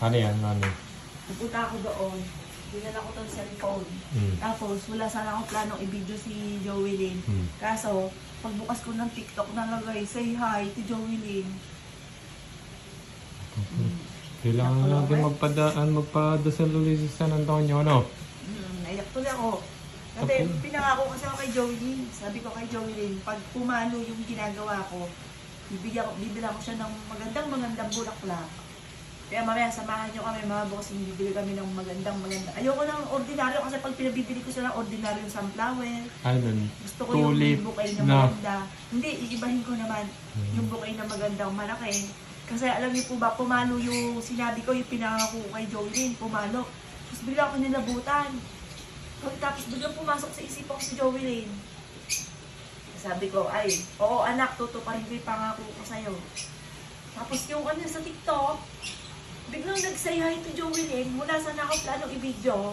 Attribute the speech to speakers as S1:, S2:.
S1: Ano yan? Ano?
S2: Pupunta ako doon. Dinala ko tong cellphone.
S1: Mm.
S2: Tapos, wala sana akong planong i-video si Joey Lynn.
S1: Mm.
S2: Kaso, pagbukas ko ng TikTok nalagay, say hi to Joey Lynn.
S1: Kailangan natin magpadasal ulit sa San Antonio, ano?
S2: Naiyak tuloy ako. Kasi pinangako kasi ako kay Joey Lynn. Sabi ko kay Joey Lynn, pag pumalo yung ginagawa ko, bibila ko siya ng magandang bulaklak. Kaya mamaya samahan nyo kami mga boss, bibili kami ng magandang. Ayoko ng ordinaryo kasi pag pinabibili ko siya ng ordinaryo sunflower.
S1: Ayun.
S2: Gusto ko yung bouquet na maganda. Hindi, iibahin ko naman yung bouquet na magandang malaki. Kasi alam niyo po ba, pumalo yung sinabi ko, yung pinangako ko kay Joey Lynn, pumalo. Tapos bigla ako nilabutan. Tapos biglang pumasok sa isipan ko si Joey Lynn. Sabi ko, ay, oo anak, tutuparin ko yung pangako ko sa'yo. Tapos yung sa TikTok, biglang nag-say hi to Joey Lynn, wala sana ako planong i-video.